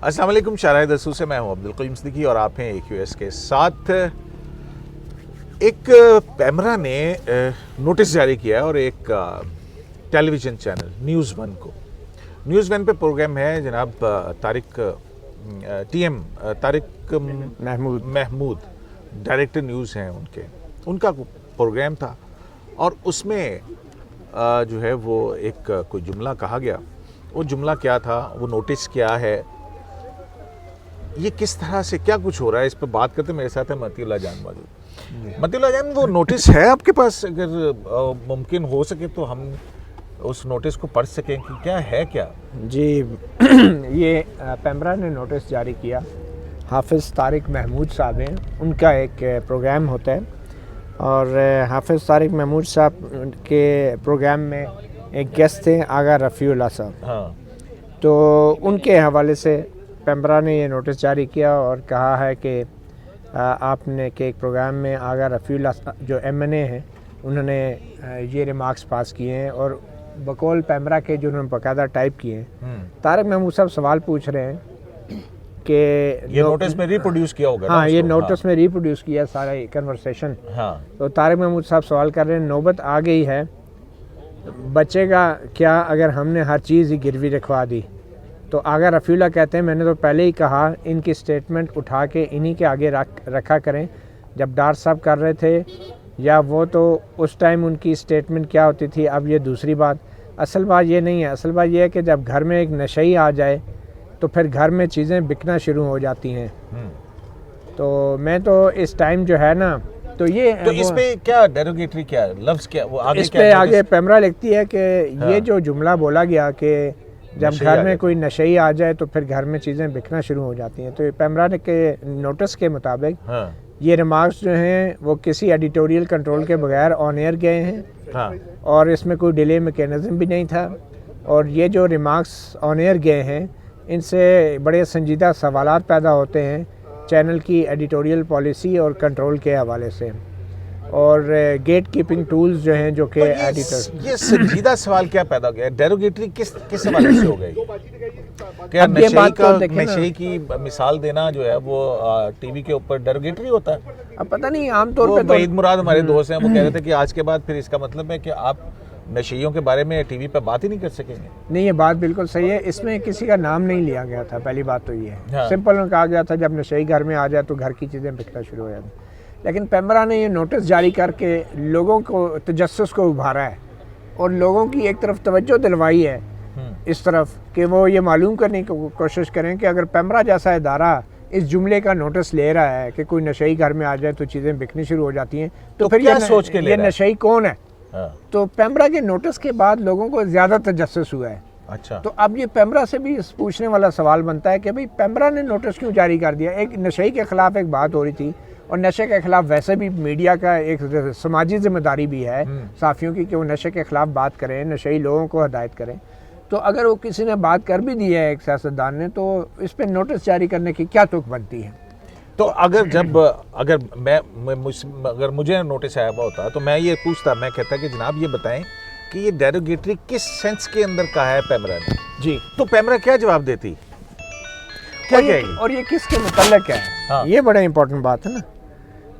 अस्सलाम वालेकुम। शाराय दसूर से मैं हूं अब्दुल करीम सिद्दीकी और आप हैं AQS के साथ। एक पैमरा ने नोटिस जारी किया और एक टेलीविज़न चैनल न्यूज़ वन को, न्यूज़ वन पे प्रोग्राम है जनाब तारिक महमूद डायरेक्टर न्यूज़ हैं उनका प्रोग्राम था और उसमें जो है वो एक कोई जुमला कहा गया। वो जुमला क्या था, वो नोटिस क्या है, ये किस तरह से क्या कुछ हो रहा है, इस पर बात करते मेरे साथ है मतीउल्लाह जान मौजूद। मतीउल्लाह जान, वो नोटिस है आपके पास? अगर मुमकिन हो सके तो हम उस नोटिस को पढ़ सकें कि क्या है क्या। जी ये पैमरा ने नोटिस जारी किया। हाफिज़ तारिक महमूद साहब हैं, उनका एक प्रोग्राम होता है और हाफिज़ तारिक महमूद साहब के प्रोग्राम में एक गेस्ट थे आगा रफ़ीउल्लाह साहब। हाँ, तो उनके हवाले से पैमरा ने ये नोटिस जारी किया और कहा है कि आपने के एक प्रोग्राम में आगा रफ़ीउल्लाह जो MNA हैं उन्होंने ये रिमार्क्स पास किए हैं और बकौल पैमरा के जो उन्होंने बाकायदा टाइप किए हैं। तारिक महमूद साहब सवाल पूछ रहे हैं कि ये नोटिस में रिप्रोड्यूस किया होगा। हाँ, ये नोटिस में रिप्रोड्यूस किया सारा कन्वर्सेशन। हाँ, तो तारिक महमूद साहब सवाल कर रहे हैं, नौबत आ गई है, बचेगा क्या अगर हमने हर चीज़ ही गिरवी रखवा दी? तो आगा रफ़ीउल्लाह कहते हैं, मैंने तो पहले ही कहा इनकी स्टेटमेंट उठा के इन्हीं के आगे रखा करें। जब डार साहब कर रहे थे या वो, तो उस टाइम उनकी स्टेटमेंट क्या होती थी, अब ये दूसरी बात। असल बात ये नहीं है, असल बात ये है कि जब घर में एक नशई आ जाए तो फिर घर में चीज़ें बिकना शुरू हो जाती हैं। तो मैं तो इस टाइम जो है ना, तो ये तो इस पे क्या डेरोगेटरी क्या लफ्ज़ क्या वो आगे इस क्या पे आगे पैमरा लिखती है कि ये जो जुमला बोला गया कि जब घर में कोई नशई आ जाए तो फिर घर में चीज़ें बिकना शुरू हो जाती हैं। तो ये पैमरा के नोटिस के मुताबिक ये रिमार्क्स जो हैं वो किसी एडिटोरियल कंट्रोल के बगैर ऑन एयर गए हैं और इसमें कोई डिले मैकेनिज़्म भी नहीं था। और ये जो रिमार्क्स ऑन एयर गए हैं इनसे बड़े संजीदा सवालात पैदा होते हैं चैनल की एडिटोरियल पॉलिसी और कंट्रोल के हवाले से और गेट कीपिंग टूल्स जो हैं जो कि एडिटर। ये संजीदा सवाल क्या पैदा हो गया? डेरोगेटरी किस हवाले से हो गई? क्या अब ये बात तो देखें ना, नशे की मिसाल देना जो है वो टीवी के ऊपर डेरोगेटरी होता है? अब पता नहीं, आमतौर पे वहीद मुराद हमारे दोस्त हैं, वो कह रहे थे कि आज के बाद फिर इसका मतलब है कि आप नशेइयों के बारे में टीवी पे बात ही नहीं कर सकेंगे। नहीं, ये बात बिल्कुल सही है। इसमें किसी का नाम नहीं लिया गया था, पहली बात तो ये है। हाँ। सिंपल में कहा गया था जब नशेई घर में आ जाए तो घर की चीज़ें बिकना शुरू हो जाती। लेकिन पैमरा ने ये नोटिस जारी करके लोगों को तजस्सुस को उभारा है और लोगों की एक तरफ तवज्जो दिलवाई है इस तरफ कि वो ये मालूम करने की कोशिश करें कि अगर पैमरा जैसा इदारा इस जुमले का नोटिस ले रहा है कि कोई नशेई घर में आ जाए तो चीज़ें बिकनी शुरू हो जाती हैं, तो फिर क्या सोच के ले ये रहा है? नशेई कौन है? हाँ। तो पैमरा के नोटिस के बाद लोगों को ज़्यादा तजस्सुस हुआ है। अच्छा, तो अब ये पैमरा से भी पूछने वाला सवाल बनता है कि भाई पैमरा ने नोटिस क्यों जारी कर दिया? एक नशे के ख़िलाफ़ एक बात हो रही थी और नशे के ख़िलाफ़ वैसे भी मीडिया का एक समाजी जिम्मेदारी भी है साफ़ियों की कि वो नशे के ख़िलाफ़ बात करें, नशेई लोगों को हिदायत करें। तो अगर वो किसी ने बात कर भी दी है एक सियासतदान ने, तो इस पर नोटिस जारी करने की क्या तुक बनती है? तो अगर मुझे नोटिस आया हुआ होता तो मैं ये पूछता, मैं कहता कि जनाब ये बताएं कि ये डेरोगेटरी किस सेंस के अंदर कहा है पैमरा ने? जी, तो पैमरा क्या जवाब देती, क्या कहेगी? और ये किसके मुतल्लिक है? हाँ। ये बड़ा इंपॉर्टेंट बात है ना,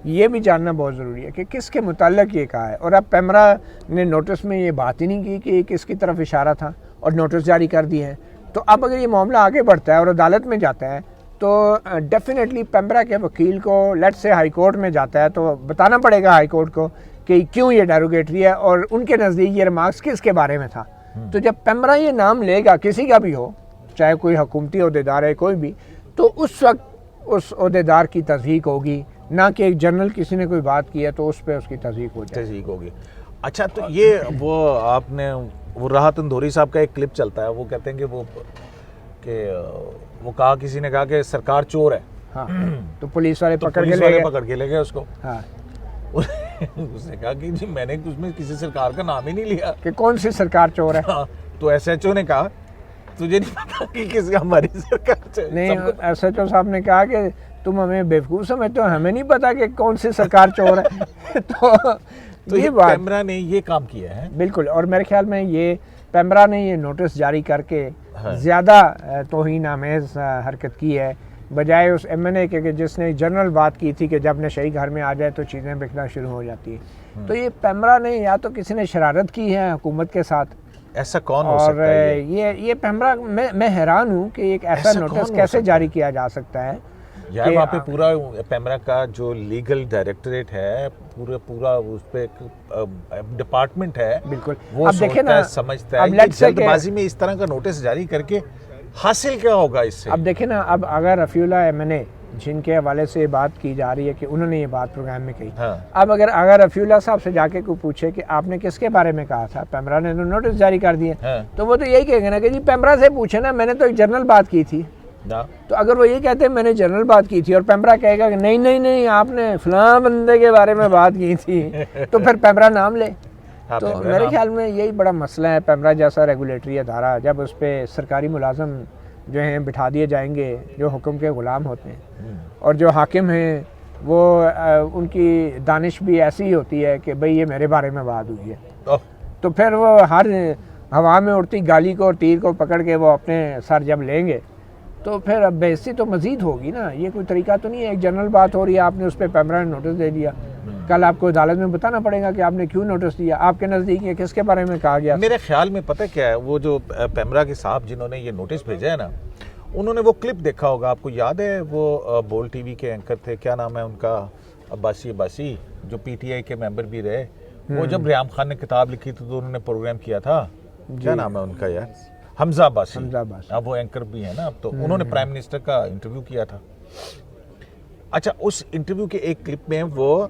ये भी जानना बहुत ज़रूरी है कि किसके मुताल्लिक ये कहा है। और अब पैमरा ने नोटिस में ये बात ही नहीं की कि किसकी तरफ इशारा था और नोटिस जारी कर दिए हैं। तो अब अगर ये मामला आगे बढ़ता है और अदालत में जाता है तो डेफिनेटली पैमरा के वकील को लेट्स से हाई कोर्ट में जाता है तो बताना पड़ेगा हाई कोर्ट को कि क्यों ये डेरोगेटरी है और उनके नज़दीक ये रिमार्क्स किसके बारे में था। तो जब पैमरा ये नाम लेगा, किसी का भी हो, चाहे कोई हुकूमती ओहदेदार है कोई भी, तो उस वक्त उस ओहदेदार की तस्दीक होगी, ना कि एक जनरल किसी ने कोई बात की है तो उस पर उसकी तस्दीक हो जाए। तस्दीक होगी। अच्छा, तो ये वो आपने वो राहत अंधोरी साहब का एक क्लिप चलता है, वो कहते हैं कि वो कहा, किसी ने कहा कि सरकार चोर है। हाँ, तो पुलिस वाले तो पकड़ के ले गए उसको। हाँ। उसने कहा कि जी मैंने उसमें किसी सरकार का नाम ही नहीं लिया कि कौन सी सरकार चोर है। हाँ, तो SHO ने कहा तुझे नहीं पता कि किसकी हमारी सरकार नहीं, SHO साहब ने कहा कि तुम हमें बेवकूफ़ समझते हो, हमें नहीं पता कि कौन सी सरकार चोर है। तो ये पैमरा ने ये काम किया है। बिल्कुल, और मेरे ख्याल में ये पैमरा ने ये नोटिस जारी करके ज़्यादा तौहीन आमेज़ हरकत की है, बजाय उस MNA के जिसने जनरल बात की थी कि जब नशई घर में आ जाए तो चीज़ें बिकना शुरू हो जाती है। तो ये पैमरा ने या तो किसी ने शरारत की है हुकूमत के साथ, ऐसा कौन हो और सकता है ये पैमरा, मैं हैरान हूँ कि एक ऐसा नोटिस कैसे जारी किया जा सकता है यार। वहाँ पे पूरा पैमरा का जो लीगल डायरेक्टरेट है, पूरा उस पे एक डिपार्टमेंट है, बिल्कुल। वो अब देखें ना, समझता है कि जल्दबाजी में इस तरह का नोटिस जारी करके हासिल क्या होगा इससे। अब देखें ना, अब अगर रफ़ीउल्लाह MNA जिनके हवाले से बात की जा रही है कि उन्होंने ये बात प्रोग्राम में कही, अब अगर रफ़ीउल्लाह साहब से जाके कोई पूछे कि आपने किसके बारे में कहा था, पैमरा ने तो नोटिस जारी कर दिए, तो वो तो यही कहेंगे ना कि जी पैमरा से पूछे ना, मैंने तो एक जनरल बात की थी। तो अगर वो ये कहते हैं मैंने जनरल बात की थी और पैमरा कहेगा कि नहीं नहीं नहीं आपने फलां बंदे के बारे में बात की थी, तो फिर पैमरा नाम ले। तो मेरे ख्याल में यही बड़ा मसला है। पैमरा जैसा रेगुलेटरी अदारा, जब उस पर सरकारी मुलाजम जो हैं बिठा दिए जाएंगे जो हुक्म के ग़ुलाम होते हैं, और जो हाकिम हैं वो उनकी दानिश भी ऐसी ही होती है कि भाई ये मेरे बारे में बात हुई है, तो फिर वो हर हवा में उड़ती गाली को और तीर को पकड़ के वो अपने सर जब लेंगे तो फिर अब बेइज्जती तो मज़ीद होगी ना। ये कोई तरीका तो नहीं है, एक जनरल बात हो रही है, आपने उस पर पैमरा ने नोटिस दे दिया, कल आपको अदालत में बताना पड़ेगा कि आपने क्यों नोटिस दिया, आपके नज़दीक ये किसके बारे में कहा गया। मेरे ख्याल में पता क्या है, वो जो पैमरा के साहब जिन्होंने ये नोटिस भेजा है ना, उन्होंने वो क्लिप देखा होगा, आपको याद है वो बोल टीवी के एंकर थे, क्या नाम है उनका, अब्बासी, जो PTI के मेंबर भी रहे, वो जब रियाम खान ने किताब लिखी थी तो उन्होंने प्रोग्राम किया था, क्या नाम है उनका यार, हमजा अब्बासी। अब वो एंकर भी है ना अब तो, उन्होंने प्राइम मिनिस्टर का इंटरव्यू किया था। अच्छा, उस इंटरव्यू के एक क्लिप में वो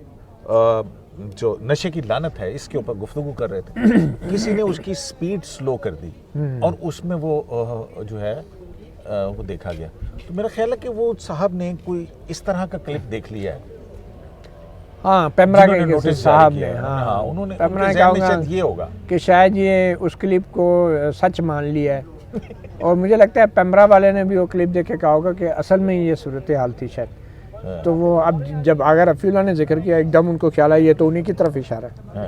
जो नशे की लानत है इसके ऊपर गुफ्तगू कर रहे थे, किसी ने उसकी स्पीड स्लो कर दी और उसमें वो जो है वो देखा गया। तो मेरा ख्याल है कि वो साहब ने कोई इस तरह का क्लिप देख लिया है। हाँ, पैमरा के नोटिस साहब ने, हाँ, उन्होंने पैमरा का ये होगा कि शायद ये उस क्लिप को सच मान लिया है, और मुझे लगता है पैमरा वाले ने भी वो क्लिप देखे कहा होगा कि असल में ये सूरत हाल थी शायद। तो वो अब जब अगर रफ़ीउल्लाह ने जिक्र किया एकदम उनको ख्याल आया ये तो उन्हीं की तरफ इशारा है।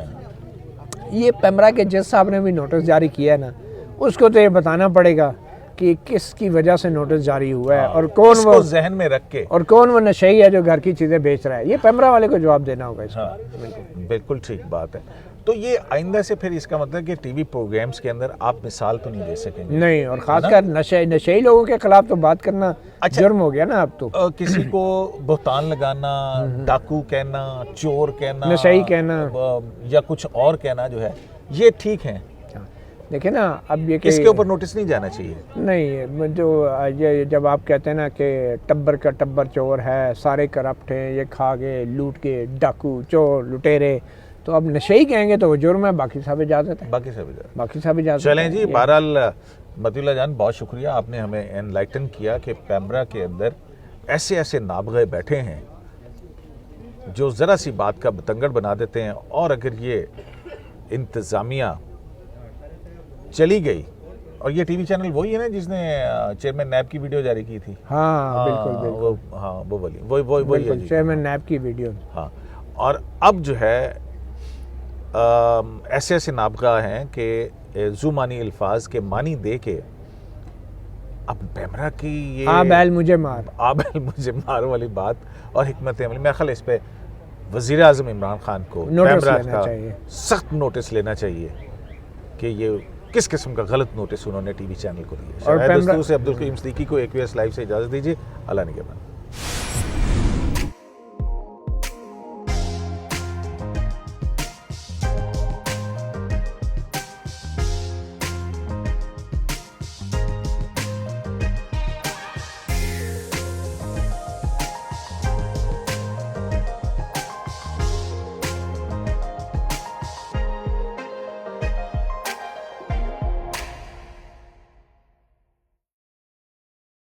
ये पैमरा के जज साहब ने भी नोटिस जारी किया है ना, उसको तो ये बताना पड़ेगा कि किसकी वजह से नोटिस जारी हुआ है, और कौन वो जहन में रख के, और कौन वो नशई है जो घर की चीज़ें बेच रहा है। ये पैमरा वाले को जवाब देना होगा इसका। बिल्कुल ठीक बात है। तो ये आइंदा से फिर इसका मतलब कि टीवी प्रोग्राम्स के अंदर आप मिसाल तो नहीं दे सकेंगे। नहीं, और खासकर नशई लोगों के खिलाफ तो बात करना जुर्म हो गया ना अब तो। किसी को बहतान लगाना, डाकू कहना, चोर कहना, नशई कहना या कुछ और कहना जो है ये ठीक है। देखिए ना, अब ये इसके ऊपर नोटिस नहीं जाना चाहिए। नहीं, जो ये जब आप कहते हैं ना कि टब्बर का टब्बर चोर है, सारे करप्ट हैं, ये खा गए, लूट के, डाकू, चोर, लुटेरे, तो अब नशे ही कहेंगे तो वो जुर्म है, बाकी सब इजाज़त है। बाकी सब इजाज़त। चलें जी, बहरहाल मतीउल्लाह जान बहुत शुक्रिया, आपने हमें एनलाइटन किया कि पैमरा के अंदर ऐसे ऐसे नाबगे बैठे हैं जो ज़रा सी बात का बतंगड़ बना देते हैं, और अगर ये इंतज़ामिया चली गई, और ये टीवी चैनल वही है ना जिसने चेयरमैन नैब की वीडियो जारी की थी। हाँ, बिल्कुल। वो चेयरमैन नैब की वीडियो। हाँ, और अब जो है ऐसे ऐसे नाबगा हैं कि ज़ुमानी अल्फाज के मानी दे के अब पैमरा की ये आबैल मुझे मार वाली बात और हिकमत अमली, मेरा ख्याल इस पे वज़ीर आज़म इमरान खान को पैमरा का सख्त नोटिस लेना चाहिए कि ये किस किस्म का गलत नोटिस उन्होंने टीवी चैनल को दिया। और दोस्तों से अब्दुल करीम सिद्दीकी को AQS लाइव से इजाज़त दीजिए। अल्लाह निगहबान।